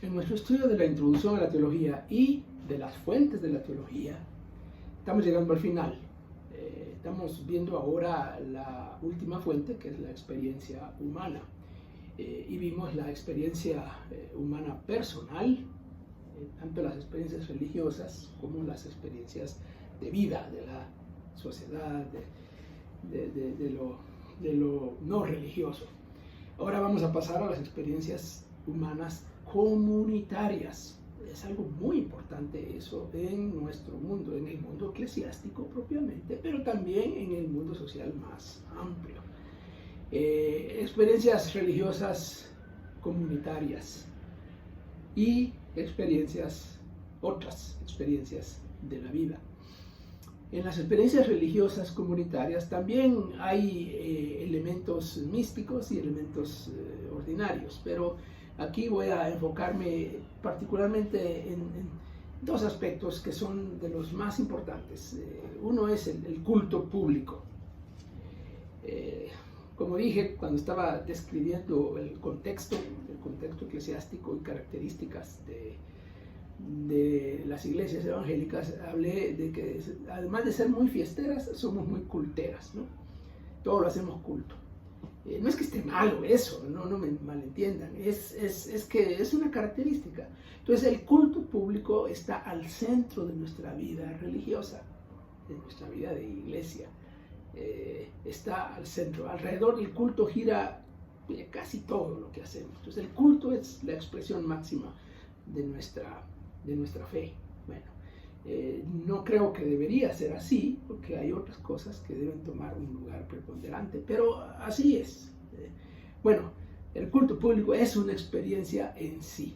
En nuestro estudio de la introducción a la teología y de las fuentes de la teología, estamos llegando al final. Estamos viendo ahora la última fuente, que es la experiencia humana. Y vimos la experiencia humana personal, tanto las experiencias religiosas como las experiencias de vida, de la sociedad, de lo no religioso. Ahora vamos a pasar a las experiencias humanas comunitarias. Es algo muy importante eso en nuestro mundo, en el mundo eclesiástico propiamente, pero también en el mundo social más amplio. Experiencias religiosas comunitarias y otras experiencias de la vida. En las experiencias religiosas comunitarias también hay elementos místicos y elementos ordinarios, pero aquí voy a enfocarme particularmente en dos aspectos que son de los más importantes. Uno es el culto público. Como dije, cuando estaba describiendo el contexto eclesiástico y características de las iglesias evangélicas, hablé de que además de ser muy fiesteras, somos muy culteras, ¿no? Todo lo hacemos culto. No es que esté malo eso, no me malentiendan, es que es una característica. Entonces el culto público está al centro de nuestra vida religiosa, de nuestra vida de iglesia. Está al centro. Alrededor del culto gira casi todo lo que hacemos. Entonces el culto es la expresión máxima de nuestra fe. Bueno, no creo que debería ser así, porque hay otras cosas que deben tomar un lugar preponderante, pero así es. Bueno, el culto público es una experiencia en sí.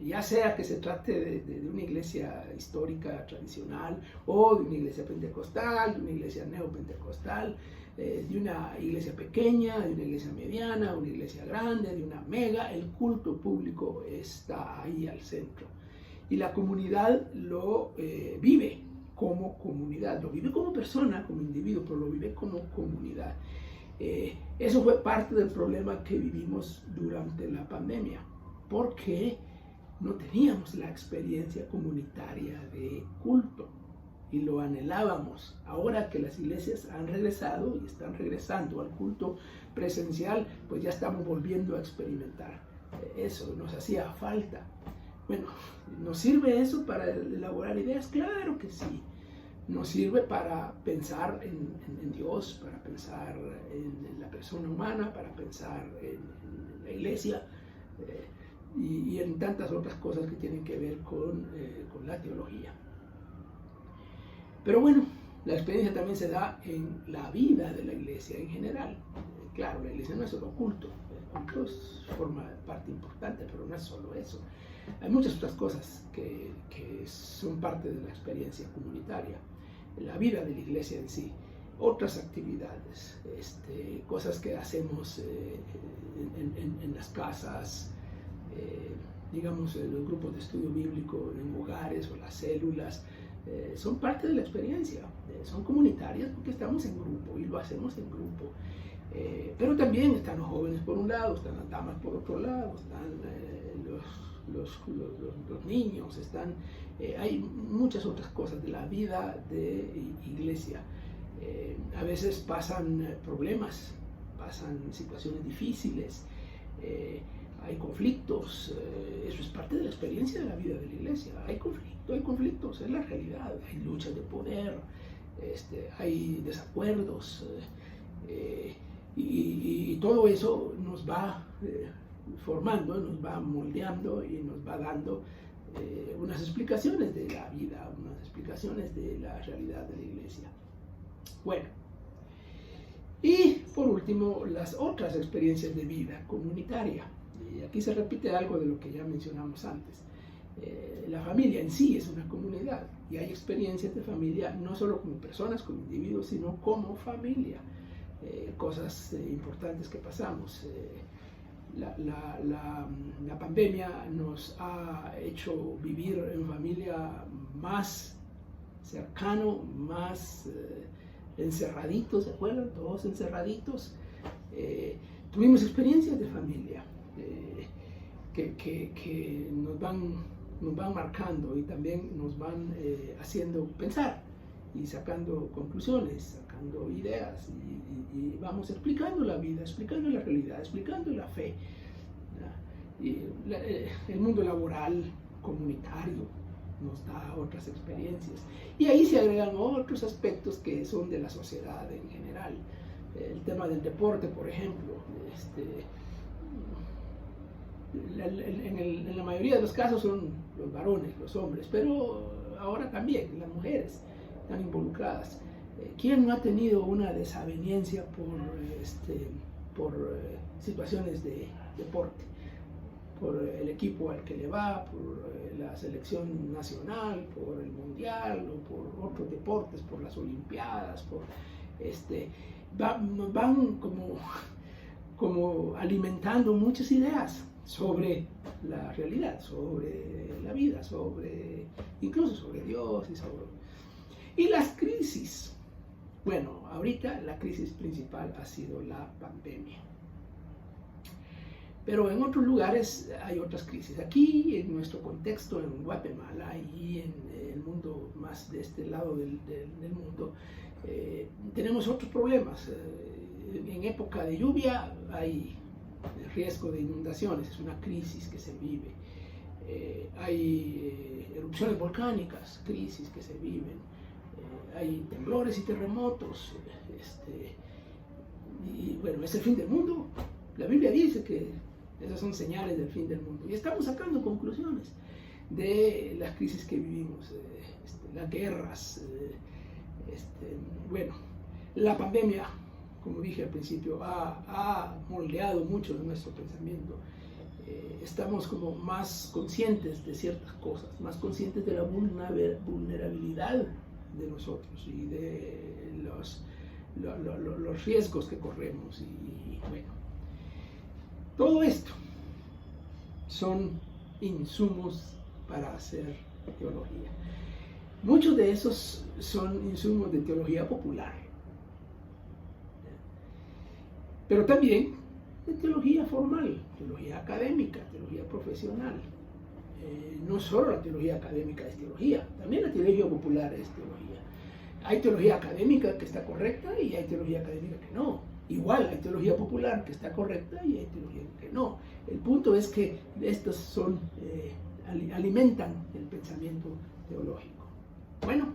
Ya sea que se trate de una iglesia histórica, tradicional, o de una iglesia pentecostal, de una iglesia neopentecostal, de una iglesia pequeña, de una iglesia mediana, una iglesia grande, de una mega, el culto público está ahí al centro. Y la comunidad lo vive como comunidad, lo vive como persona, como individuo, pero lo vive como comunidad. Eso fue parte del problema que vivimos durante la pandemia, porque no teníamos la experiencia comunitaria de culto y lo anhelábamos. Ahora que las iglesias han regresado y están regresando al culto presencial, pues ya estamos volviendo a experimentar eso, nos hacía falta. Bueno, ¿nos sirve eso para elaborar ideas? Claro que sí. Nos sirve para pensar en Dios, para pensar en la persona humana, para pensar en la iglesia, y en tantas otras cosas que tienen que ver con la teología. Pero bueno, la experiencia también se da en la vida de la iglesia en general. Claro, la iglesia no es solo culto, el culto forma parte importante, pero no es solo eso. Hay muchas otras cosas que son parte de la experiencia comunitaria, la vida de la iglesia en sí, otras actividades, cosas que hacemos en las casas, digamos, los grupos de estudio bíblico en hogares o las células, son parte de la experiencia, son comunitarias porque estamos en grupo y lo hacemos en grupo. Pero también están los jóvenes por un lado, están las damas por otro lado, están los niños, hay muchas otras cosas de la vida de iglesia. A veces pasan problemas, pasan situaciones difíciles, hay conflictos, eso es parte de la experiencia de la vida de la iglesia. Hay conflictos, es la realidad, hay luchas de poder, hay desacuerdos, y todo eso nos va formando, nos va moldeando y nos va dando unas explicaciones de la vida, unas explicaciones de la realidad de la iglesia. Bueno, y por último, las otras experiencias de vida comunitaria. Y aquí se repite algo de lo que ya mencionamos antes. La familia en sí es una comunidad y hay experiencias de familia no solo como personas, como individuos, sino como familia. Cosas importantes que pasamos. La pandemia nos ha hecho vivir en familia más cercano, más encerraditos, ¿se acuerdan? Todos encerraditos. Tuvimos experiencias de familia. que nos van marcando y también nos van haciendo pensar y sacando conclusiones, sacando ideas y vamos explicando la vida, explicando la realidad, explicando la fe, y el mundo laboral, comunitario, nos da otras experiencias. Y ahí se agregan otros aspectos que son de la sociedad en general. El tema del deporte, por ejemplo. En la mayoría de los casos son los varones, los hombres, pero ahora también las mujeres están involucradas. ¿Quién no ha tenido una desaveniencia por situaciones de deporte? Por el equipo al que le va, por la selección nacional, por el mundial o por otros deportes, por las olimpiadas, van como alimentando muchas ideas sobre la realidad, sobre la vida, incluso sobre Dios y las crisis. Bueno, ahorita la crisis principal ha sido la pandemia. Pero en otros lugares hay otras crisis. Aquí, en nuestro contexto, en Guatemala y en el mundo más de este lado del mundo, tenemos otros problemas. En época de lluvia hay riesgo de inundaciones, es una crisis que se vive. Hay erupciones volcánicas, crisis que se viven. Hay temblores y terremotos. Y bueno, es el fin del mundo. La Biblia dice que esas son señales del fin del mundo. Y estamos sacando conclusiones de las crisis que vivimos, las guerras. Bueno, la pandemia, como dije al principio, ha moldeado mucho de nuestro pensamiento. Estamos como más conscientes de ciertas cosas, más conscientes de la vulnerabilidad de nosotros y de los riesgos que corremos. Y bueno, todo esto son insumos para hacer teología. Muchos de esos son insumos de teología popular, pero también de teología formal, teología académica, teología profesional. No solo la teología académica es teología, también la teología popular es teología. Hay teología académica que está correcta y hay teología académica que no. Igual hay teología popular que está correcta y hay teología que no. El punto es que estos alimentan el pensamiento teológico. Bueno,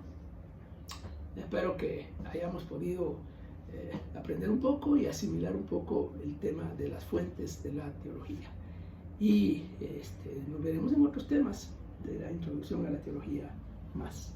espero que hayamos podido aprender un poco y asimilar un poco el tema de las fuentes de la teología. Y nos veremos en otros temas de la introducción a la teología más.